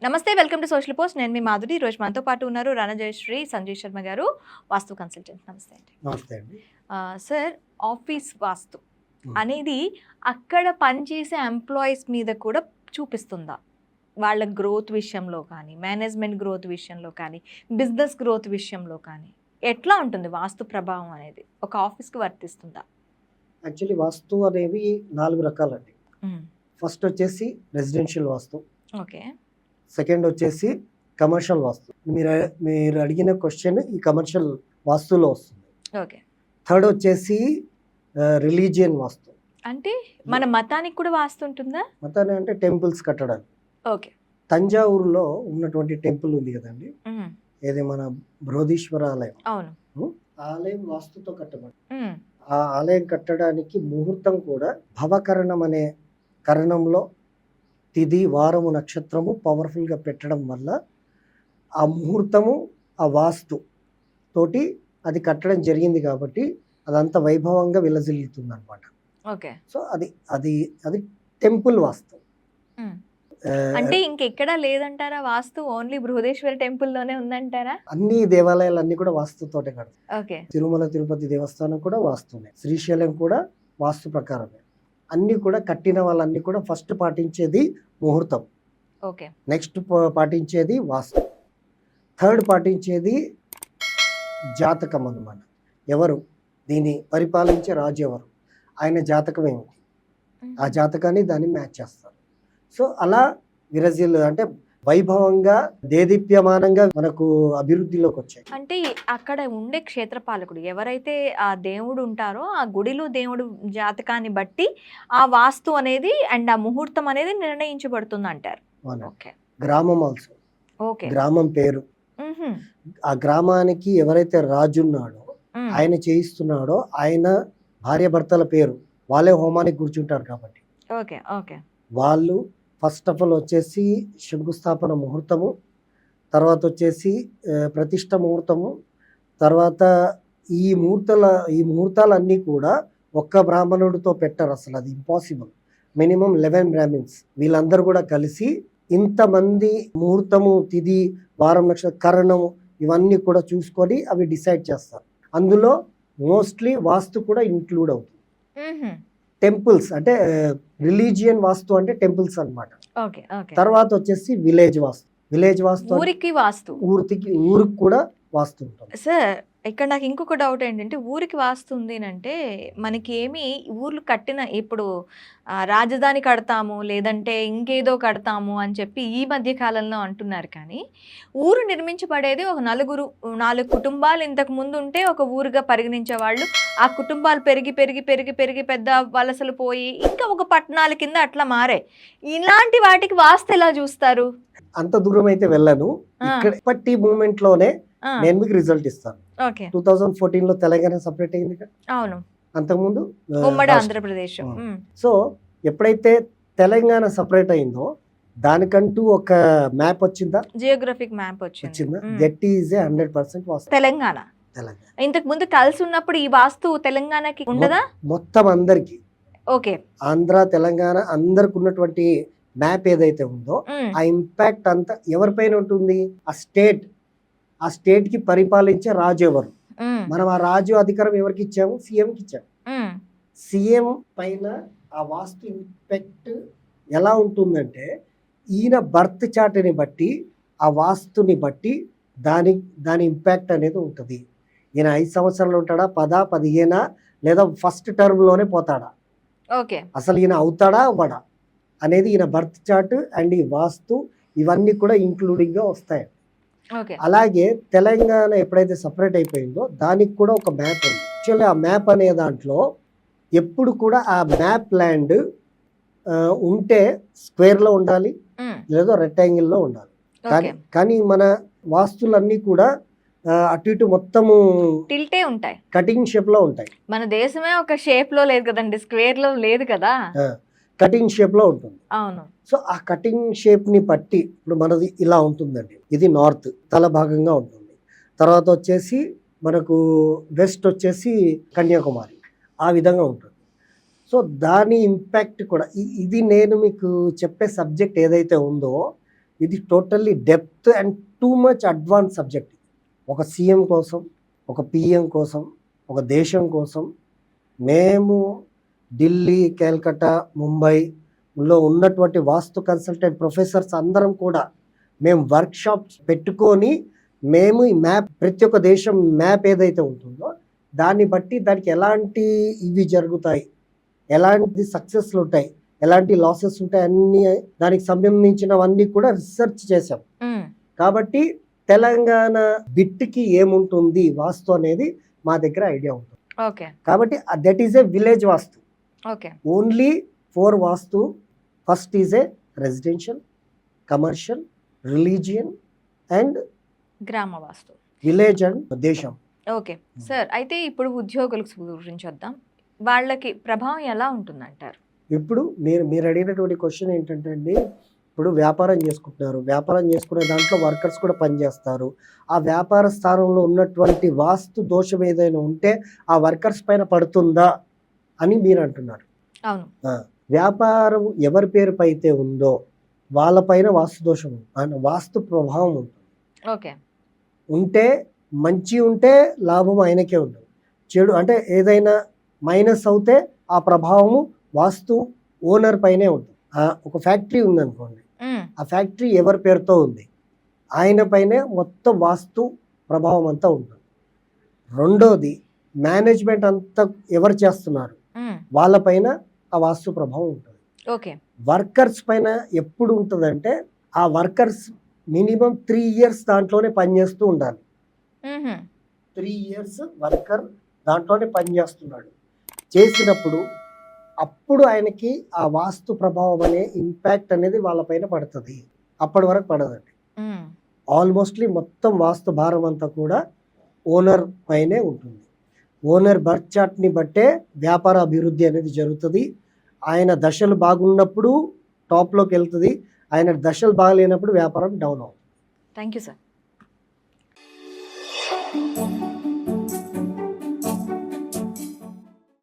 నమస్తే, welcome to social post. నేను మీ మాధురి. ఈరోజు మనతో పాటు ఉన్నారు రాణా జయశ్రీ సంజయ్ శర్మ గారు, వాస్తు కన్సల్టెంట్. నమస్తే అండి. నమస్తే అండి. సార్, ఆఫీస్ వాస్తు అనేది అక్కడ పనిచేసే ఎంప్లాయీస్ మీద కూడా చూపిస్తుందా? వాళ్ళ గ్రోత్ విషయంలో కానీ, మేనేజ్మెంట్ గ్రోత్ విషయంలో కానీ, బిజినెస్ గ్రోత్ విషయంలో కానీ ఎట్లా ఉంటుంది వాస్తు ప్రభావం అనేది ఒక ఆఫీస్కి వర్తిస్తుందా? యాక్చువల్లీ వాస్తు అనేవి 4 రకాలండి. ఫస్ట్ వచ్చేసి రెసిడెన్షియల్ వాస్తు, ఓకే. సెకండ్ వచ్చేసి కమర్షియల్ వాస్తు. మీరు అడిగిన క్వశ్చన్ ఈ కమర్షియల్ వాస్తులో వస్తుంది. ఓకే. థర్డ్ వచ్చేసి రిలీజియన్ వాస్తు. అంటే మన మతానికి కూడా వాస్తు ఉంటుందా? మతాన్ని అంటే టెంపుల్స్ కట్టడానికి. ఓకే. తంజావూరులో ఉన్నటువంటి టెంపుల్ ఉంది కదండి, ఏది మన బృహదీశ్వర ఆలయం. అవును. ఆలయం వాస్తుతో కట్టబడి, ఆ ఆలయం కట్టడానికి ముహూర్తం కూడా భవకరణం అనే కరణంలో తిథి, వారము, నక్షత్రము పవర్ఫుల్గా పెట్టడం వల్ల ఆ ముహూర్తము ఆ వాస్తు తోటి అది కట్టడం జరిగింది కాబట్టి అదంతా వైభవంగా విలజిల్లుతుంది అనమాట. ఓకే. సో అది అది అది టెంపుల్ వాస్తు. అంటే ఇంకెక్కడా లేదంటారా వాస్తు? ఓన్లీ బృహదేశ్వర టెంపుల్ లోనే ఉందంటారా? అన్ని దేవాలయాలు అన్ని కూడా వాస్తుతోటే కడతాయి. ఓకే. తిరుమల తిరుపతి దేవస్థానం కూడా వాస్తునే, శ్రీశైలం కూడా వాస్తు ప్రకారమే. అన్ని కూడా కట్టిన వాళ్ళన్ని కూడా ఫస్ట్ పాటించేది ముహూర్తం. ఓకే. నెక్స్ట్ పాటించేది వాస్తు. థర్డ్ పాటించేది జాతకం అన్నమాట. ఎవరు దీన్ని పరిపాలించే రాజు ఎవరు, ఆయన జాతకం ఏమిటి, ఆ జాతకాన్ని దాన్ని మ్యాచ్ చేస్తారు. సో అలా అంటే వైభవంగా దేదీప్యమానంగా మనకు అభివృద్ధిలోకి వచ్చాయి. అంటే అక్కడ ఉండే క్షేత్రపాలకుడు ఎవరైతే ఆ దేవుడు ఉంటారో ఆ గుడిలో దేవుడు జాతకాన్ని బట్టి ఆ వాస్తు అనేది అండ్ ఆ ముహూర్తం అనేది నిర్ణయించబడుతుంది అంటారు. గ్రామం ఆల్సో. ఓకే. గ్రామం పేరు, ఆ గ్రామానికి ఎవరైతే రాజు ఉన్నాడో ఆయన చేయిస్తున్నాడో ఆయన భార్య భర్తల పేరు, వాళ్ళే హోమానికి కూర్చుంటారు కాబట్టి ఓకే. ఓకే. వాళ్ళు ఫస్ట్ ఆఫ్ ఆల్ వచ్చేసి శంకుస్థాపన ముహూర్తము, తర్వాత వచ్చేసి ప్రతిష్ట ముహూర్తము, తర్వాత ఈ ముహూర్తాలన్నీ కూడా ఒక్క బ్రాహ్మణుడితో పెట్టరు, అసలు అది ఇంపాసిబుల్. మినిమం 11 బ్రాహ్మిన్స్ వీళ్ళందరూ కూడా కలిసి ఇంతమంది ముహూర్తము, తిథి, వారం, నక్షత్ర, కరణము ఇవన్నీ కూడా చూసుకొని అవి డిసైడ్ చేస్తారు. అందులో మోస్ట్లీ వాస్తు కూడా ఇంక్లూడ్ అవుతుంది. టెంపుల్స్ అంటే రిలీజియన్ వాస్తు అంటే టెంపుల్స్ అన్నమాట. తర్వాత వచ్చేసి విలేజ్ వాస్తు. విలేజ్ వాస్తు ఊరికి వాస్తు, ఊరికి కూడా వాస్తు ఉంటుంది. సార్, ఇక్కడ నాకు ఇంకొక డౌట్ ఏంటంటే ఊరికి వాస్తు ఉంది అంటే మనకి ఏమి ఊర్లు కట్టిన ఇప్పుడు రాజధాని కడతాము లేదంటే ఇంకేదో కడతాము అని చెప్పి ఈ మధ్య కాలంలో అంటున్నారు. కానీ ఊరు నిర్మించబడేది ఒక 4 కుటుంబాలు ఇంతకు ముందు ఉంటే ఒక ఊరుగా పరిగణించే వాళ్ళు, ఆ కుటుంబాలు పెరిగి పెరిగి పెరిగి పెరిగి పెద్ద వలసలు పోయి ఇంకా ఒక పట్టణాల కింద అట్లా మారే. ఇలాంటి వాటికి వాస్తు ఎలా చూస్తారు? అంత దూరం అయితే వెళ్ళను. ఇక్కడ ఇప్పటి మూమెంట్ లోనే నేను మీకు రిజల్ట్ ఇస్తాను. 2014 లో తెలంగాణ సపరేట్ అయింది కదా. అవును. అంతకుముందు ఉమ్మడి ఆంధ్రప్రదేశ్. సో ఎప్పుడైతే తెలంగాణ సపరేట్ అయిందో దానికంటూ ఒక మ్యాప్ వచ్చిందా, జియోగ్రఫిక్ మ్యాప్ వచ్చిందా? దట్ ఈజ్ 100% వాస్తు. తెలంగాణ ఇంతకు ముందు కలిసి ఉన్నప్పుడు ఈ వాస్తు తెలంగాణకి ఉండదా? మొత్తం అందరికి, ఓకే, ఆంధ్ర తెలంగాణ అందరికి ఉన్నటువంటి మ్యాప్ ఏదైతే ఉందో ఆ ఇంపాక్ట్ అంతా ఎవరిపైన ఉంటుంది? ఆ స్టేట్ కి పరిపాలించే రాజు ఎవరు, మనం ఆ రాజు అధికారం ఎవరికి ఇచ్చాము? సీఎంకి ఇచ్చాము. సీఎం పైన ఆ వాస్తు ఇంపాక్ట్ ఎలా ఉంటుందంటే ఈయన బర్త్ చార్ట్ని బట్టి ఆ వాస్తుని బట్టి దాని ఇంపాక్ట్ అనేది ఉంటుంది. ఈయన 5 సంవత్సరాలు ఉంటాడా, 10, 15 లేదా ఫస్ట్ టర్మ్ లోనే పోతాడా, అసలు ఈయన అవుతాడా అవ్వడా అనేది ఈయన బర్త్ చార్ట్ అండ్ ఈ వాస్తు ఇవన్నీ కూడా ఇంక్లూడింగ్ గా వస్తాయి. అలాగే తెలంగాణ ఎప్పుడైతే సపరేట్ అయిపోయిందో దానికి కూడా ఒక మ్యాప్ ఉంది. యాక్చువల్లీ ఆ మ్యాప్ అనే దాంట్లో ఎప్పుడు కూడా ఆ మ్యాప్ ల్యాండ్ ఉంటే స్క్వేర్ లో ఉండాలి లేదా రెక్టాంగిల్ లో ఉండాలి. కానీ మన వాస్తులన్నీ కూడా అటు ఇటు మొత్తము టిల్టే ఉంటాయి, కటింగ్ షేప్ లో ఉంటాయి. మన దేశమే ఒక షేప్ లో లేదు కదండి, స్క్వేర్ లో లేదు కదా, కటింగ్ షేప్ లో ఉంటుంది. అవును. సో ఆ కటింగ్ షేప్ ని బట్టి ఇప్పుడు మనది ఇలా ఉంటుందండి, ఇది నార్త్ తల భాగంగా ఉంటుంది. తర్వాత వచ్చేసి మనకు వెస్ట్ వచ్చేసి కన్యాకుమారి, ఆ విధంగా ఉంటుంది. సో దాని ఇంపాక్ట్ కూడా ఇది నేను మీకు చెప్పే సబ్జెక్ట్ ఏదైతే ఉందో ఇది totally depth and too much advance subject. ఒక సీఎం కోసం, ఒక పిఎం కోసం, ఒక దేశం కోసం మేము ఢిల్లీ, కలకత్తా, ముంబైలో ఉన్నటువంటి వాస్తు కన్సల్టెంట్ ప్రొఫెసర్స్ అందరం కూడా మేము వర్క్షాప్స్ పెట్టుకొని మేము ఈ మ్యాప్, ప్రతి ఒక్క దేశం మ్యాప్ ఏదైతే ఉంటుందో దాన్ని బట్టి దానికి ఎలాంటి ఇవి జరుగుతాయి, ఎలాంటి సక్సెస్లు ఉంటాయి, ఎలాంటి లాసెస్ ఉంటాయి, అన్ని దానికి సంబంధించినవన్నీ కూడా రీసెర్చ్ చేసాం. కాబట్టి తెలంగాణ బిట్కి ఏముంటుంది వాస్తు అనేది మా దగ్గర ఐడియా ఉంటుంది. ఓకే. కాబట్టి that is a village vastu. Okay. Only 4 vastu. First is a residential, commercial, religion and గ్రామ వాస్తు, విలేజ్ అండ్ దేశం. Okay sir. అయితే ఇప్పుడు ఉద్యోగుల గురించి వద్దాం. వాళ్ళకి ప్రభావం ఎలా ఉంటుందంటారు? ఇప్పుడు మీరు అడిగినటువంటి క్వశ్చన్ ఏంటంటే అండి, ఇప్పుడు వ్యాపారం చేసుకుంటున్నారు, వ్యాపారం చేసుకునే దాంట్లో వర్కర్స్ కూడా పనిచేస్తారు. ఆ వ్యాపార స్థానంలో ఉన్నటువంటి వాస్తు దోషం ఏదైనా ఉంటే ఆ వర్కర్స్ పైన పడుతుందా అని మీరు అంటున్నారు. అవును. వ్యాపారం ఎవరి పేరుపై అయితే ఉందో వాళ్ళపైన వాస్తు దోషం, వాస్తు ప్రభావం ఉంటుంది. ఓకే. ఉంటే మంచి ఉంటే లాభం ఆయనకే ఉంటుంది, చెడు అంటే ఏదైనా మైనస్ అవుతే ఆ ప్రభావము వాస్తు ఓనర్ పైనే ఉంటుంది. ఒక ఫ్యాక్టరీ ఉందనుకోండి, ఆ ఫ్యాక్టరీ ఎవరి పేరుతో ఉంది ఆయన పైనే మొత్తం వాస్తు ప్రభావం అంతా ఉంటుంది. రెండోది మేనేజ్మెంట్ అంతా ఎవరు చేస్తున్నారు వాళ్ళపైన ఆ వాస్తు ప్రభావం ఉంటుంది. ఓకే. వర్కర్స్ పైన ఎప్పుడు ఉంటుందంటే ఆ వర్కర్స్ మినిమం 3 ఇయర్స్ దాంట్లోనే పనిచేస్తూ ఉండాలి. 3 ఇయర్స్ వర్కర్ దాంట్లోనే పనిచేస్తున్నాడు. చేసినప్పుడు అప్పుడు ఆయనకి ఆ వాస్తు ప్రభావం అనే ఇంపాక్ట్ అనేది వాళ్ళపైన పడుతుంది. అప్పటి వరకు పడదండి. ఆల్మోస్ట్లీ మొత్తం వాస్తు భారం అంతా కూడా ఓనర్ పైనే ఉంటుంది. ఓనర్ బర్త్ చార్ట్ని బట్టే వ్యాపార అభివృద్ధి అనేది జరుగుతుంది. ఆయన దశలు బాగున్నప్పుడు టాప్లోకి వెళ్తుంది, ఆయన దశలు బాగలేనప్పుడు వ్యాపారం డౌన్ అవుతుంది. Thank you sir.